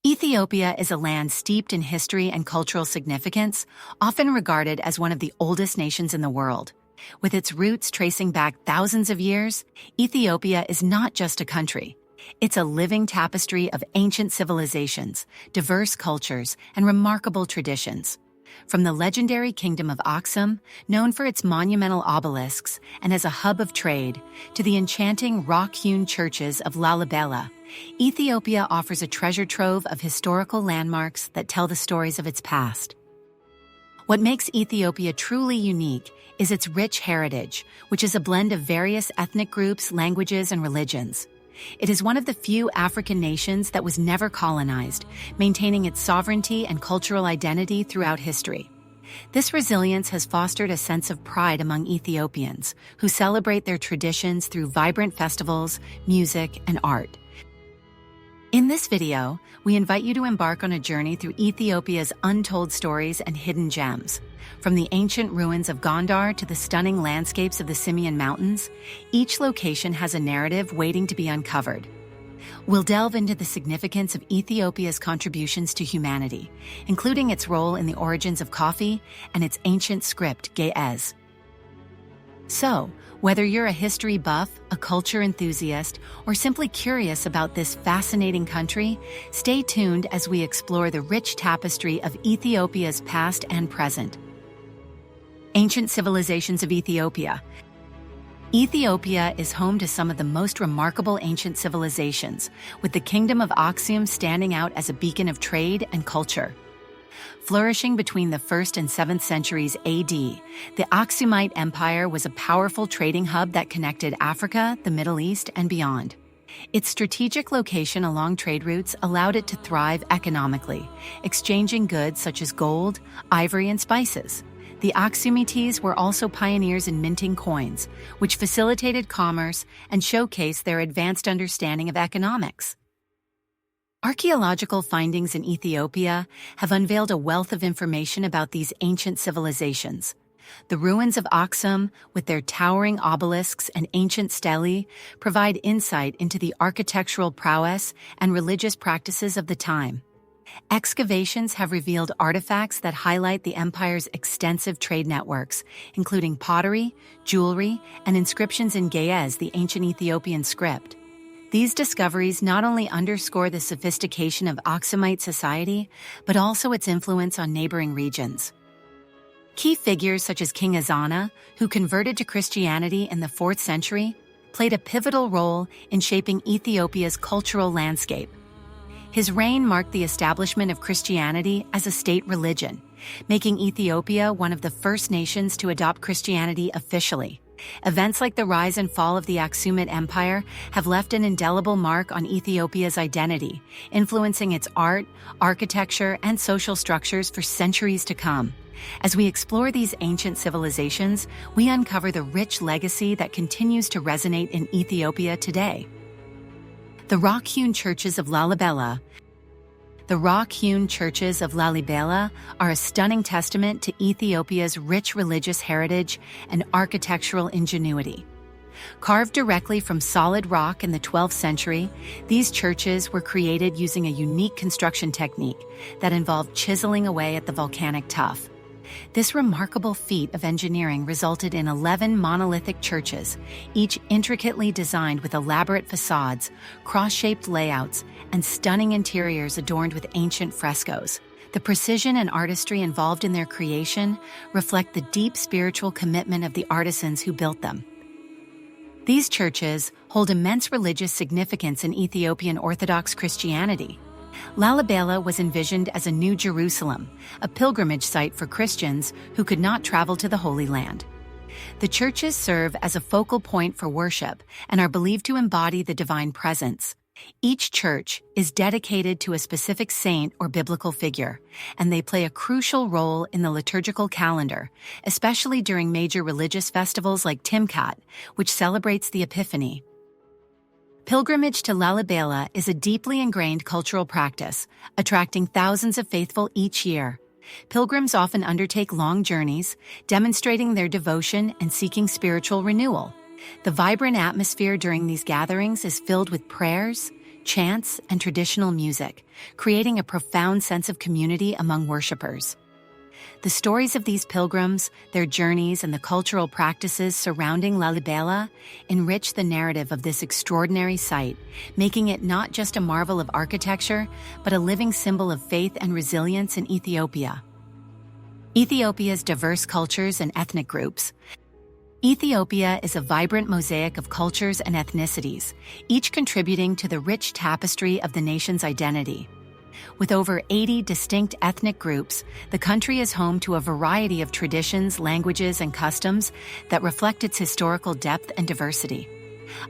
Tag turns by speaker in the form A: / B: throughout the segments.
A: Ethiopia is a land steeped in history and cultural significance, often regarded as one of the oldest nations in the world. With its roots tracing back thousands of years, Ethiopia is not just a country. It's a living tapestry of ancient civilizations, diverse cultures, and remarkable traditions. From the legendary kingdom of Aksum, known for its monumental obelisks and as a hub of trade, to the enchanting rock-hewn churches of Lalibela, Ethiopia offers a treasure trove of historical landmarks that tell the stories of its past. What makes Ethiopia truly unique is its rich heritage, which is a blend of various ethnic groups, languages, and religions. It is one of the few African nations that was never colonized, maintaining its sovereignty and cultural identity throughout history. This resilience has fostered a sense of pride among Ethiopians, who celebrate their traditions through vibrant festivals, music, and art. In this video, we invite you to embark on a journey through Ethiopia's untold stories and hidden gems. From the ancient ruins of Gondar to the stunning landscapes of the Simien Mountains, each location has a narrative waiting to be uncovered. We'll delve into the significance of Ethiopia's contributions to humanity, including its role in the origins of coffee and its ancient script, Ge'ez. So, whether you're a history buff, a culture enthusiast, or simply curious about this fascinating country, stay tuned as we explore the rich tapestry of Ethiopia's past and present. Ancient civilizations of Ethiopia. Ethiopia is home to some of the most remarkable ancient civilizations, with the kingdom of Aksum standing out as a beacon of trade and culture. Flourishing between the 1st and 7th centuries AD, the Aksumite Empire was a powerful trading hub that connected Africa, the Middle East, and beyond. Its strategic location along trade routes allowed it to thrive economically, exchanging goods such as gold, ivory, and spices. The Aksumites were also pioneers in minting coins, which facilitated commerce and showcased their advanced understanding of economics. Archaeological findings in Ethiopia have unveiled a wealth of information about these ancient civilizations. The ruins of Aksum, with their towering obelisks and ancient stelae, provide insight into the architectural prowess and religious practices of the time. Excavations have revealed artifacts that highlight the empire's extensive trade networks, including pottery, jewelry, and inscriptions in Ge'ez, the ancient Ethiopian script. These discoveries not only underscore the sophistication of Aksumite society, but also its influence on neighboring regions. Key figures such as King Ezana, who converted to Christianity in the 4th century, played a pivotal role in shaping Ethiopia's cultural landscape. His reign marked the establishment of Christianity as a state religion, making Ethiopia one of the first nations to adopt Christianity officially. Events like the rise and fall of the Aksumite Empire have left an indelible mark on Ethiopia's identity, influencing its art, architecture, and social structures for centuries to come. As we explore these ancient civilizations, we uncover the rich legacy that continues to resonate in Ethiopia today. The rock-hewn churches of Lalibela. The rock-hewn churches of Lalibela are a stunning testament to Ethiopia's rich religious heritage and architectural ingenuity. Carved directly from solid rock in the 12th century, these churches were created using a unique construction technique that involved chiseling away at the volcanic tuff. This remarkable feat of engineering resulted in 11 monolithic churches, each intricately designed with elaborate facades, cross-shaped layouts, and stunning interiors adorned with ancient frescoes. The precision and artistry involved in their creation reflect the deep spiritual commitment of the artisans who built them. These churches hold immense religious significance in Ethiopian Orthodox Christianity. Lalibela was envisioned as a new Jerusalem, a pilgrimage site for Christians who could not travel to the Holy Land. The churches serve as a focal point for worship and are believed to embody the divine presence. Each church is dedicated to a specific saint or biblical figure, and they play a crucial role in the liturgical calendar, especially during major religious festivals like Timkat, which celebrates the Epiphany. Pilgrimage to Lalibela is a deeply ingrained cultural practice, attracting thousands of faithful each year. Pilgrims often undertake long journeys, demonstrating their devotion and seeking spiritual renewal. The vibrant atmosphere during these gatherings is filled with prayers, chants, and traditional music, creating a profound sense of community among worshippers. The stories of these pilgrims, their journeys, and the cultural practices surrounding Lalibela enrich the narrative of this extraordinary site, making it not just a marvel of architecture, but a living symbol of faith and resilience in Ethiopia. Ethiopia's diverse cultures and ethnic groups. Ethiopia is a vibrant mosaic of cultures and ethnicities, each contributing to the rich tapestry of the nation's identity. With over 80 distinct ethnic groups, the country is home to a variety of traditions, languages, and customs that reflect its historical depth and diversity.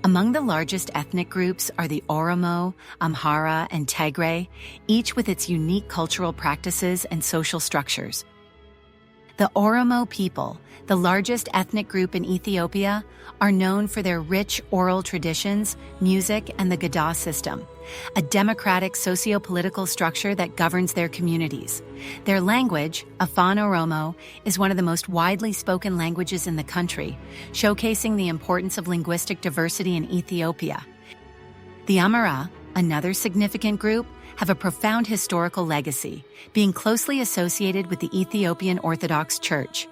A: Among the largest ethnic groups are the Oromo, Amhara, and Tigray, each with its unique cultural practices and social structures. The Oromo people, the largest ethnic group in Ethiopia, are known for their rich oral traditions, music, and the Gada system, a democratic socio-political structure that governs their communities. Their language, Afan Oromo, is one of the most widely spoken languages in the country, showcasing the importance of linguistic diversity in Ethiopia. The Amhara, another significant group, have a profound historical legacy, being closely associated with the Ethiopian Orthodox Church.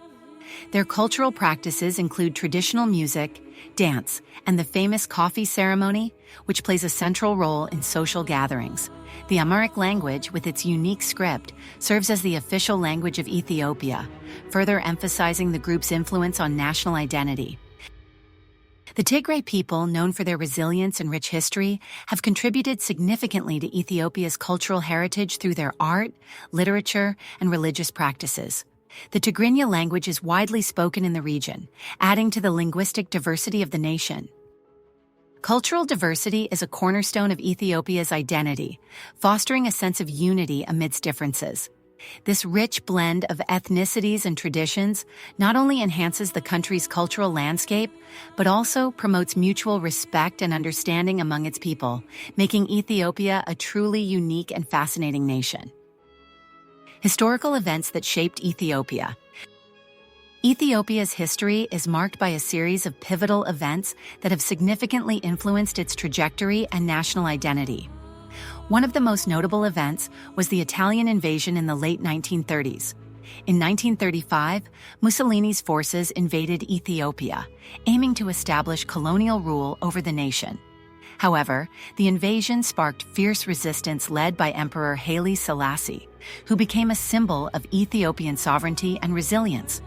A: Their cultural practices include traditional music, dance, and the famous coffee ceremony, which plays a central role in social gatherings. The Amharic language, with its unique script, serves as the official language of Ethiopia, further emphasizing the group's influence on national identity. The Tigray people, known for their resilience and rich history, have contributed significantly to Ethiopia's cultural heritage through their art, literature, and religious practices. The Tigrinya language is widely spoken in the region, adding to the linguistic diversity of the nation. Cultural diversity is a cornerstone of Ethiopia's identity, fostering a sense of unity amidst differences. This rich blend of ethnicities and traditions not only enhances the country's cultural landscape, but also promotes mutual respect and understanding among its people, making Ethiopia a truly unique and fascinating nation. Historical events that shaped Ethiopia. Ethiopia's history is marked by a series of pivotal events that have significantly influenced its trajectory and national identity. One of the most notable events was the Italian invasion in the late 1930s. In 1935, Mussolini's forces invaded Ethiopia, aiming to establish colonial rule over the nation. However, the invasion sparked fierce resistance led by Emperor Haile Selassie, who became a symbol of Ethiopian sovereignty and resilience.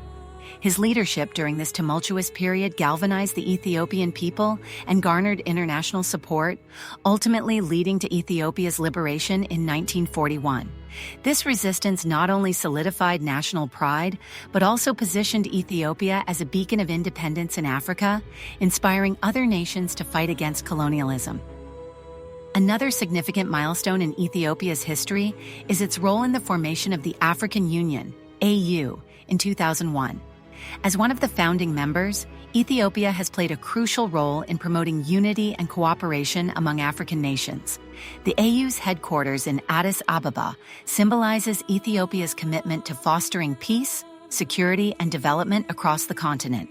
A: His leadership during this tumultuous period galvanized the Ethiopian people and garnered international support, ultimately leading to Ethiopia's liberation in 1941. This resistance not only solidified national pride, but also positioned Ethiopia as a beacon of independence in Africa, inspiring other nations to fight against colonialism. Another significant milestone in Ethiopia's history is its role in the formation of the African Union, AU, in 2001. As one of the founding members, Ethiopia has played a crucial role in promoting unity and cooperation among African nations. The AU's headquarters in Addis Ababa symbolizes Ethiopia's commitment to fostering peace, security, and development across the continent.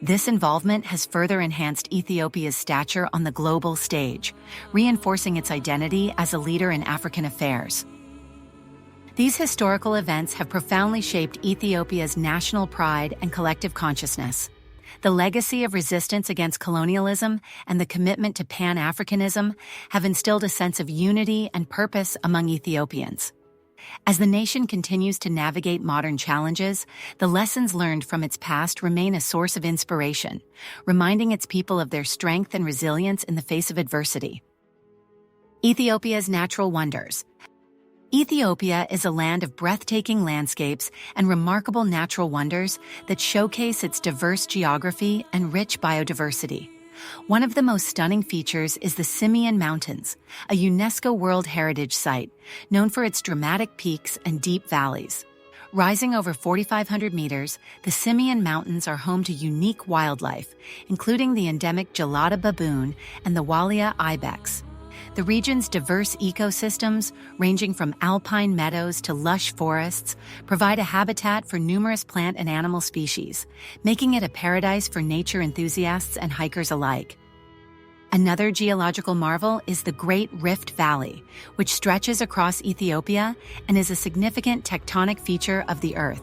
A: This involvement has further enhanced Ethiopia's stature on the global stage, reinforcing its identity as a leader in African affairs. These historical events have profoundly shaped Ethiopia's national pride and collective consciousness. The legacy of resistance against colonialism and the commitment to Pan-Africanism have instilled a sense of unity and purpose among Ethiopians. As the nation continues to navigate modern challenges, the lessons learned from its past remain a source of inspiration, reminding its people of their strength and resilience in the face of adversity. Ethiopia's natural wonders. Ethiopia is a land of breathtaking landscapes and remarkable natural wonders that showcase its diverse geography and rich biodiversity. One of the most stunning features is the Simien Mountains, a UNESCO World Heritage Site known for its dramatic peaks and deep valleys. Rising over 4,500 meters, the Simien Mountains are home to unique wildlife, including the endemic gelada baboon and the walia ibex. The region's diverse ecosystems, ranging from alpine meadows to lush forests, provide a habitat for numerous plant and animal species, making it a paradise for nature enthusiasts and hikers alike. Another geological marvel is the Great Rift Valley, which stretches across Ethiopia and is a significant tectonic feature of the Earth.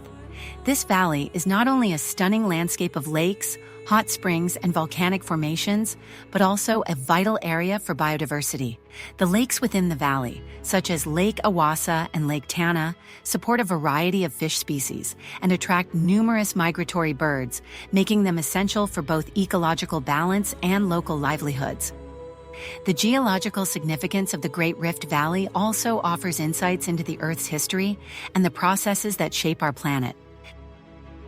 A: This valley is not only a stunning landscape of lakes, hot springs, and volcanic formations, but also a vital area for biodiversity. The lakes within the valley, such as Lake Awasa and Lake Tana, support a variety of fish species and attract numerous migratory birds, making them essential for both ecological balance and local livelihoods. The geological significance of the Great Rift Valley also offers insights into the Earth's history and the processes that shape our planet.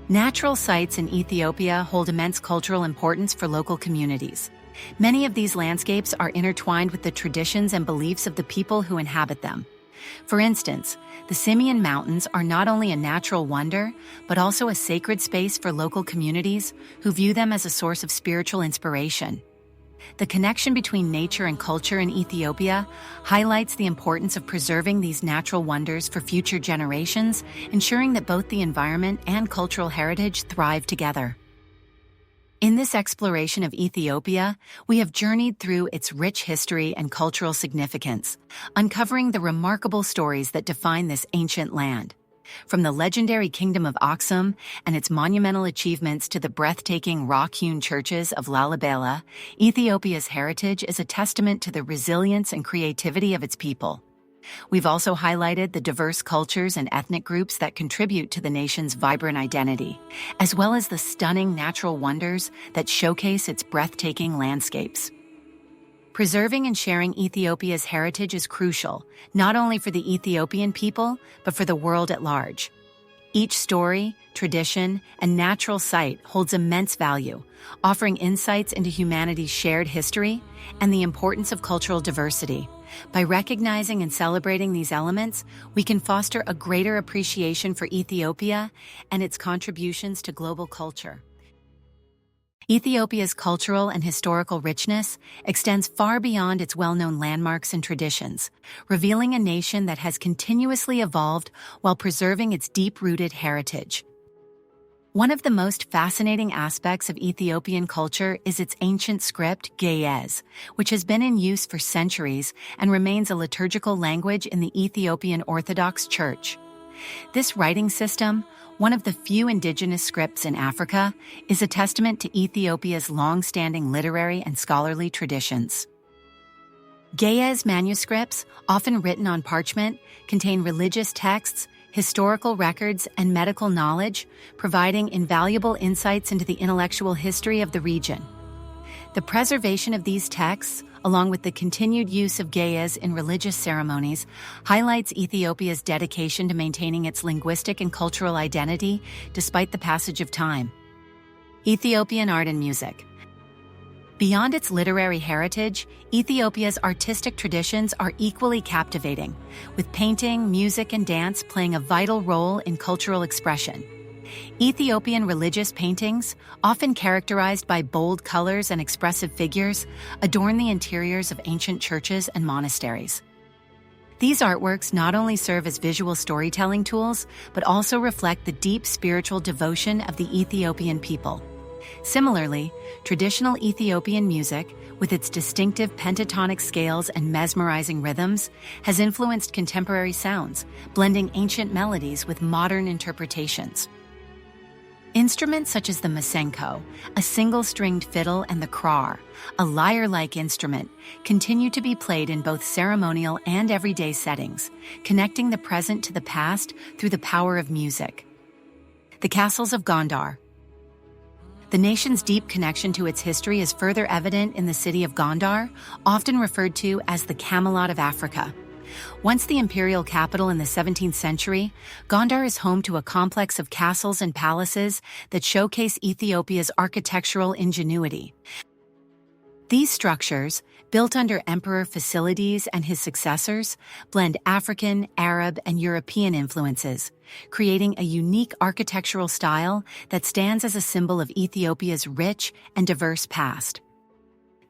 A: Natural sites in Ethiopia hold immense cultural importance for local communities. Many of these landscapes are intertwined with the traditions and beliefs of the people who inhabit them. For instance, the Simien Mountains are not only a natural wonder, but also a sacred space for local communities who view them as a source of spiritual inspiration. The connection between nature and culture in Ethiopia highlights the importance of preserving these natural wonders for future generations, ensuring that both the environment and cultural heritage thrive together. In this exploration of Ethiopia, we have journeyed through its rich history and cultural significance, uncovering the remarkable stories that define this ancient land. From the legendary Kingdom of Aksum and its monumental achievements to the breathtaking rock-hewn churches of Lalibela, Ethiopia's heritage is a testament to the resilience and creativity of its people. We've also highlighted the diverse cultures and ethnic groups that contribute to the nation's vibrant identity, as well as the stunning natural wonders that showcase its breathtaking landscapes. Preserving and sharing Ethiopia's heritage is crucial, not only for the Ethiopian people, but for the world at large. Each story, tradition, and natural site holds immense value, offering insights into humanity's shared history and the importance of cultural diversity. By recognizing and celebrating these elements, we can foster a greater appreciation for Ethiopia and its contributions to global culture. Ethiopia's cultural and historical richness extends far beyond its well-known landmarks and traditions, revealing a nation that has continuously evolved while preserving its deep-rooted heritage. One of the most fascinating aspects of Ethiopian culture is its ancient script, Ge'ez, which has been in use for centuries and remains a liturgical language in the Ethiopian Orthodox Church. This writing system, one of the few indigenous scripts in Africa, is a testament to Ethiopia's long-standing literary and scholarly traditions. Ge'ez manuscripts, often written on parchment, contain religious texts, historical records, and medical knowledge, providing invaluable insights into the intellectual history of the region. The preservation of these texts, along with the continued use of Ge'ez in religious ceremonies, highlights Ethiopia's dedication to maintaining its linguistic and cultural identity despite the passage of time. Ethiopian art and music. Beyond its literary heritage, Ethiopia's artistic traditions are equally captivating, with painting, music, and dance playing a vital role in cultural expression. Ethiopian religious paintings, often characterized by bold colors and expressive figures, adorn the interiors of ancient churches and monasteries. These artworks not only serve as visual storytelling tools, but also reflect the deep spiritual devotion of the Ethiopian people. Similarly, traditional Ethiopian music, with its distinctive pentatonic scales and mesmerizing rhythms, has influenced contemporary sounds, blending ancient melodies with modern interpretations. Instruments such as the masenko, a single-stringed fiddle, and the krar, a lyre-like instrument, continue to be played in both ceremonial and everyday settings, connecting the present to the past through the power of music. The castles of Gondar. The nation's deep connection to its history is further evident in the city of Gondar, often referred to as the Camelot of Africa. Once the imperial capital in the 17th century, Gondar is home to a complex of castles and palaces that showcase Ethiopia's architectural ingenuity. These structures, built under Emperor Fasilides and his successors, blend African, Arab, and European influences, creating a unique architectural style that stands as a symbol of Ethiopia's rich and diverse past.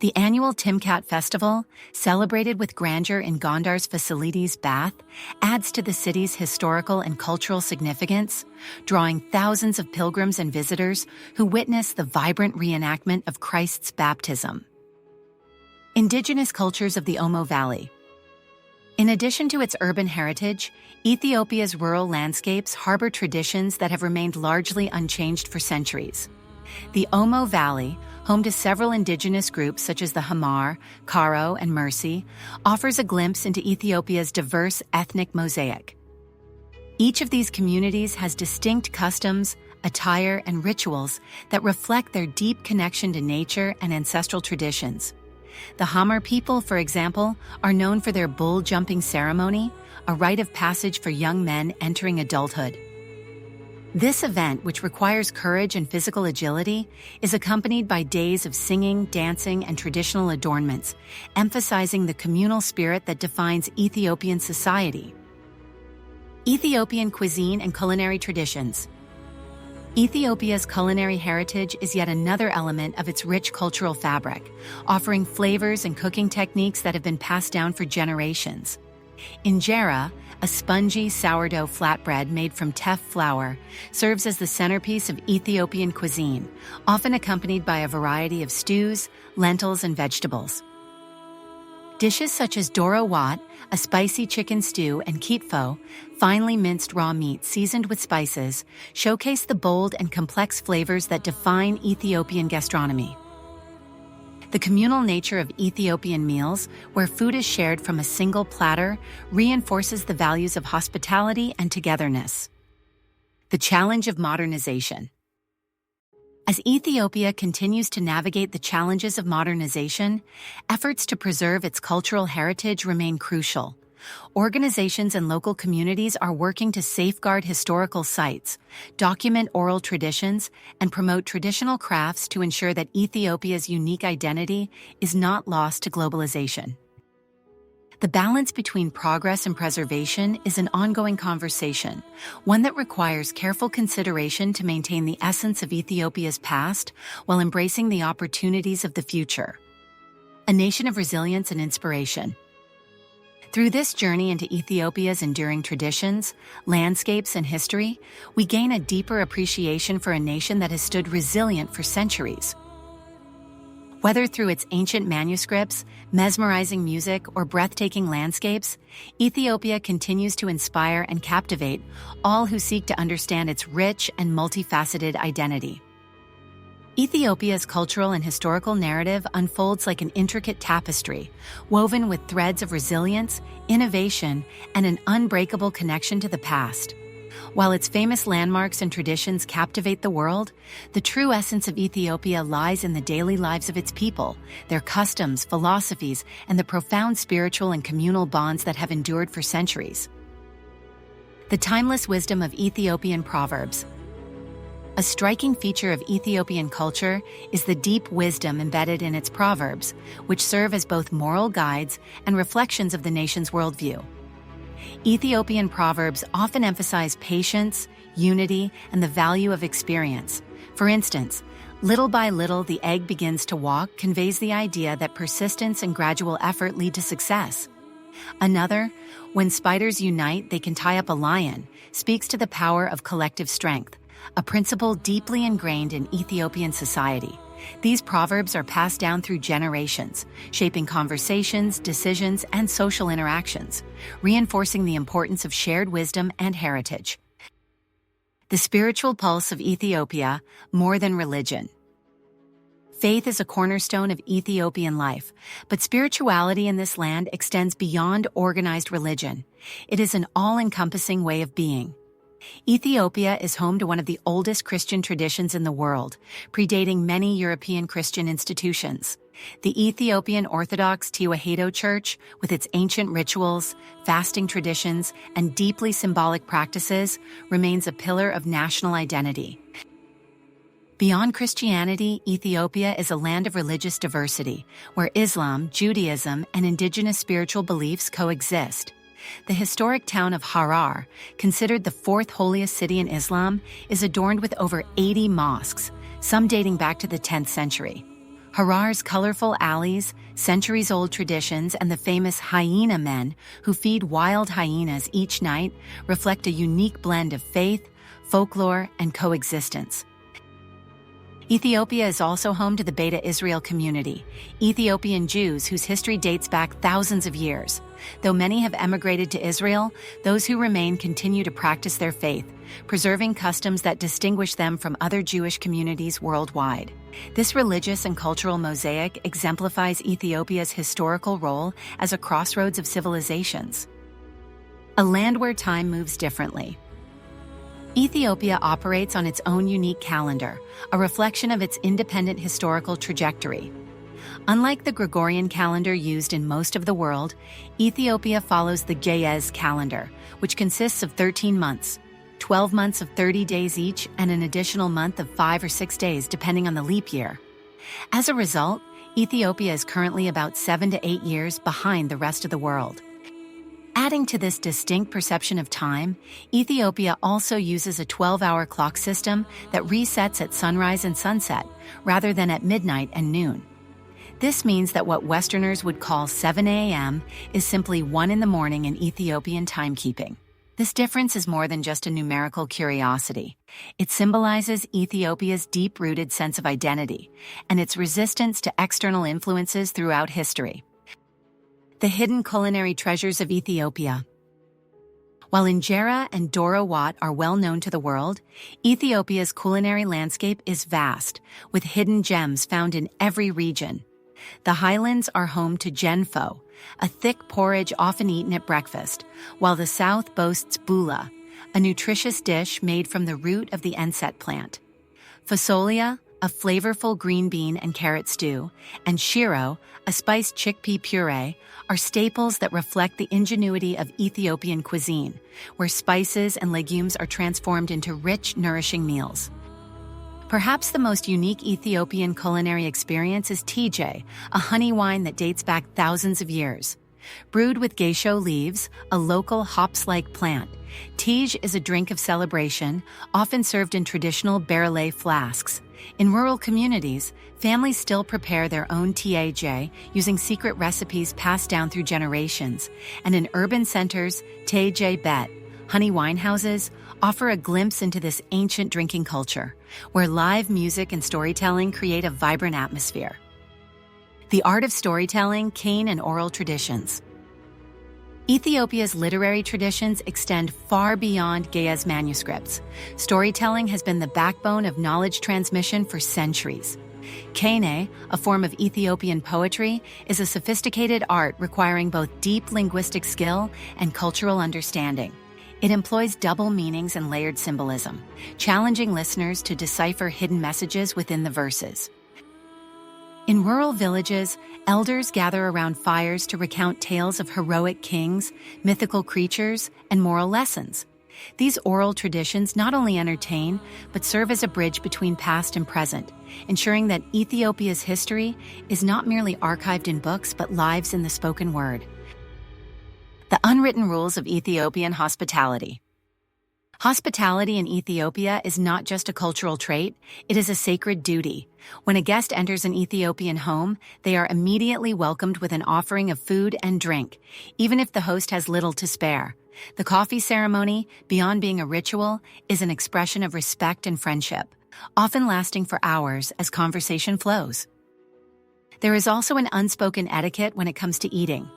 A: The annual Timkat Festival, celebrated with grandeur in Gondar's Fasilides Bath, adds to the city's historical and cultural significance, drawing thousands of pilgrims and visitors who witness the vibrant reenactment of Christ's baptism. Indigenous cultures of the Omo Valley. In addition to its urban heritage, Ethiopia's rural landscapes harbor traditions that have remained largely unchanged for centuries. The Omo Valley, home to several indigenous groups such as the Hamar, Karo, and Mercy, offers a glimpse into Ethiopia's diverse ethnic mosaic. Each of these communities has distinct customs, attire, and rituals that reflect their deep connection to nature and ancestral traditions. The Hamar people, for example, are known for their bull jumping ceremony, a rite of passage for young men entering adulthood. This event, which requires courage and physical agility, is accompanied by days of singing, dancing, and traditional adornments, emphasizing the communal spirit that defines Ethiopian society. Ethiopian cuisine and culinary traditions. Ethiopia's culinary heritage is yet another element of its rich cultural fabric, offering flavors and cooking techniques that have been passed down for generations. Injera, a spongy sourdough flatbread made from teff flour, serves as the centerpiece of Ethiopian cuisine, often accompanied by a variety of stews, lentils, and vegetables. Dishes such as doro wat, a spicy chicken stew, and kitfo, finely minced raw meat seasoned with spices, showcase the bold and complex flavors that define Ethiopian gastronomy. The communal nature of Ethiopian meals, where food is shared from a single platter, reinforces the values of hospitality and togetherness. The challenge of modernization. As Ethiopia continues to navigate the challenges of modernization, efforts to preserve its cultural heritage remain crucial. Organizations and local communities are working to safeguard historical sites, document oral traditions, and promote traditional crafts to ensure that Ethiopia's unique identity is not lost to globalization. The balance between progress and preservation is an ongoing conversation, one that requires careful consideration to maintain the essence of Ethiopia's past while embracing the opportunities of the future. A nation of resilience and inspiration. Through this journey into Ethiopia's enduring traditions, landscapes, and history, we gain a deeper appreciation for a nation that has stood resilient for centuries. Whether through its ancient manuscripts, mesmerizing music, or breathtaking landscapes, Ethiopia continues to inspire and captivate all who seek to understand its rich and multifaceted identity. Ethiopia's cultural and historical narrative unfolds like an intricate tapestry, woven with threads of resilience, innovation, and an unbreakable connection to the past. While its famous landmarks and traditions captivate the world, the true essence of Ethiopia lies in the daily lives of its people, their customs, philosophies, and the profound spiritual and communal bonds that have endured for centuries. The timeless wisdom of Ethiopian proverbs. A striking feature of Ethiopian culture is the deep wisdom embedded in its proverbs, which serve as both moral guides and reflections of the nation's worldview. Ethiopian proverbs often emphasize patience, unity, and the value of experience. For instance, "Little by little the egg begins to walk" conveys the idea that persistence and gradual effort lead to success. Another, "When spiders unite, they can tie up a lion," speaks to the power of collective strength, a principle deeply ingrained in Ethiopian society. These proverbs are passed down through generations, shaping conversations, decisions, and social interactions, reinforcing the importance of shared wisdom and heritage. The spiritual pulse of Ethiopia, more than religion. Faith is a cornerstone of Ethiopian life, but spirituality in this land extends beyond organized religion. It is an all-encompassing way of being. Ethiopia is home to one of the oldest Christian traditions in the world, predating many European Christian institutions. The Ethiopian Orthodox Tewahedo Church, with its ancient rituals, fasting traditions, and deeply symbolic practices, remains a pillar of national identity. Beyond Christianity, Ethiopia is a land of religious diversity, where Islam, Judaism, and indigenous spiritual beliefs coexist. The historic town of Harar, considered the fourth holiest city in Islam, is adorned with over 80 mosques, some dating back to the 10th century. Harar's colorful alleys, centuries-old traditions, and the famous hyena men who feed wild hyenas each night reflect a unique blend of faith, folklore, and coexistence. Ethiopia is also home to the Beta Israel community, Ethiopian Jews whose history dates back thousands of years. Though many have emigrated to Israel, those who remain continue to practice their faith, preserving customs that distinguish them from other Jewish communities worldwide. This religious and cultural mosaic exemplifies Ethiopia's historical role as a crossroads of civilizations. A land where time moves differently. Ethiopia operates on its own unique calendar, a reflection of its independent historical trajectory. Unlike the Gregorian calendar used in most of the world, Ethiopia follows the Ge'ez calendar, which consists of 13 months, 12 months of 30 days each, and an additional month of 5 or 6 days depending on the leap year. As a result, Ethiopia is currently about 7 to 8 years behind the rest of the world. Adding to this distinct perception of time, Ethiopia also uses a 12-hour clock system that resets at sunrise and sunset, rather than at midnight and noon. This means that what Westerners would call 7 a.m. is simply 1 in the morning in Ethiopian timekeeping. This difference is more than just a numerical curiosity. It symbolizes Ethiopia's deep-rooted sense of identity and its resistance to external influences throughout history. The hidden culinary treasures of Ethiopia. While injera and doro wat are well known to the world, Ethiopia's culinary landscape is vast, with hidden gems found in every region. The highlands are home to genfo, a thick porridge often eaten at breakfast, while the south boasts bula, a nutritious dish made from the root of the enset plant. Fasolia, a flavorful green bean and carrot stew, and shiro, a spiced chickpea puree, are staples that reflect the ingenuity of Ethiopian cuisine, where spices and legumes are transformed into rich, nourishing meals. Perhaps the most unique Ethiopian culinary experience is TJ, a honey wine that dates back thousands of years. Brewed with geisho leaves, a local hops-like plant, Tej is a drink of celebration, often served in traditional barrel flasks. In rural communities, families still prepare their own TAJ using secret recipes passed down through generations, and in urban centers, TAJ Bet, honey wine houses, offer a glimpse into this ancient drinking culture, where live music and storytelling create a vibrant atmosphere. The art of storytelling, cane and oral traditions. Ethiopia's literary traditions extend far beyond Ge'ez manuscripts. Storytelling has been the backbone of knowledge transmission for centuries. Kene, a form of Ethiopian poetry, is a sophisticated art requiring both deep linguistic skill and cultural understanding. It employs double meanings and layered symbolism, challenging listeners to decipher hidden messages within the verses. In rural villages, elders gather around fires to recount tales of heroic kings, mythical creatures, and moral lessons. These oral traditions not only entertain, but serve as a bridge between past and present, ensuring that Ethiopia's history is not merely archived in books but lives in the spoken word. The unwritten rules of Ethiopian hospitality. Hospitality in Ethiopia is not just a cultural trait, it is a sacred duty. When a guest enters an Ethiopian home, they are immediately welcomed with an offering of food and drink, even if the host has little to spare. The coffee ceremony, beyond being a ritual, is an expression of respect and friendship, often lasting for hours as conversation flows. There is also an unspoken etiquette when it comes to eating.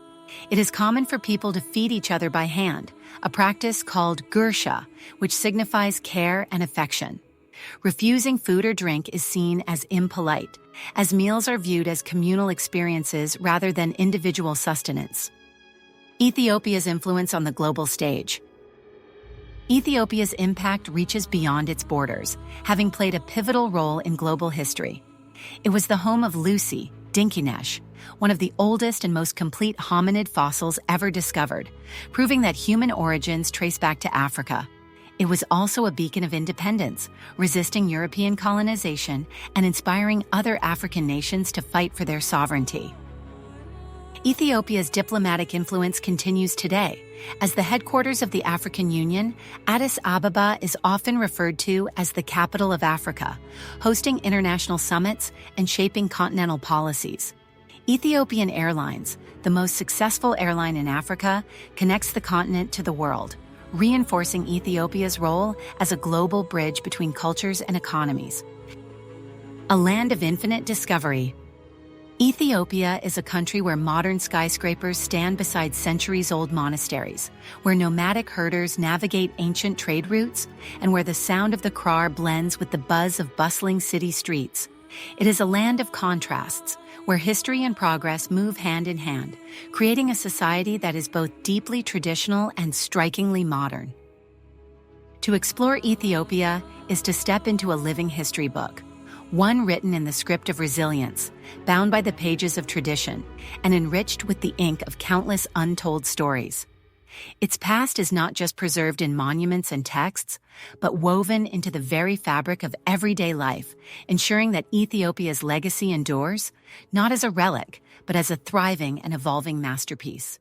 A: It is common for people to feed each other by hand, a practice called gursha, which signifies care and affection. Refusing food or drink is seen as impolite, as meals are viewed as communal experiences rather than individual sustenance. Ethiopia's influence on the global stage. Ethiopia's impact reaches beyond its borders, having played a pivotal role in global history. It was the home of Lucy, Dinkinesh, one of the oldest and most complete hominid fossils ever discovered, proving that human origins trace back to Africa. It was also a beacon of independence, resisting European colonization and inspiring other African nations to fight for their sovereignty. Ethiopia's diplomatic influence continues today. As the headquarters of the African Union, Addis Ababa is often referred to as the capital of Africa, hosting international summits and shaping continental policies. Ethiopian Airlines, the most successful airline in Africa, connects the continent to the world, reinforcing Ethiopia's role as a global bridge between cultures and economies. A land of infinite discovery. Ethiopia is a country where modern skyscrapers stand beside centuries-old monasteries, where nomadic herders navigate ancient trade routes, and where the sound of the krar blends with the buzz of bustling city streets. It is a land of contrasts, where history and progress move hand in hand, creating a society that is both deeply traditional and strikingly modern. To explore Ethiopia is to step into a living history book, one written in the script of resilience, bound by the pages of tradition, and enriched with the ink of countless untold stories. Its past is not just preserved in monuments and texts, but woven into the very fabric of everyday life, ensuring that Ethiopia's legacy endures, not as a relic, but as a thriving and evolving masterpiece.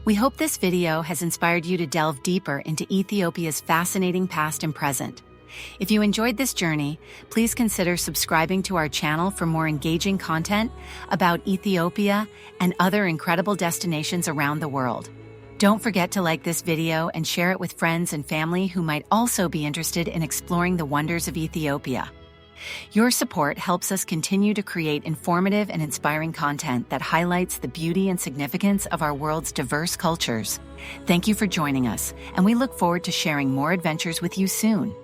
A: We hope this video has inspired you to delve deeper into Ethiopia's fascinating past and present. If you enjoyed this journey, please consider subscribing to our channel for more engaging content about Ethiopia and other incredible destinations around the world. Don't forget to like this video and share it with friends and family who might also be interested in exploring the wonders of Ethiopia. Your support helps us continue to create informative and inspiring content that highlights the beauty and significance of our world's diverse cultures. Thank you for joining us, and we look forward to sharing more adventures with you soon.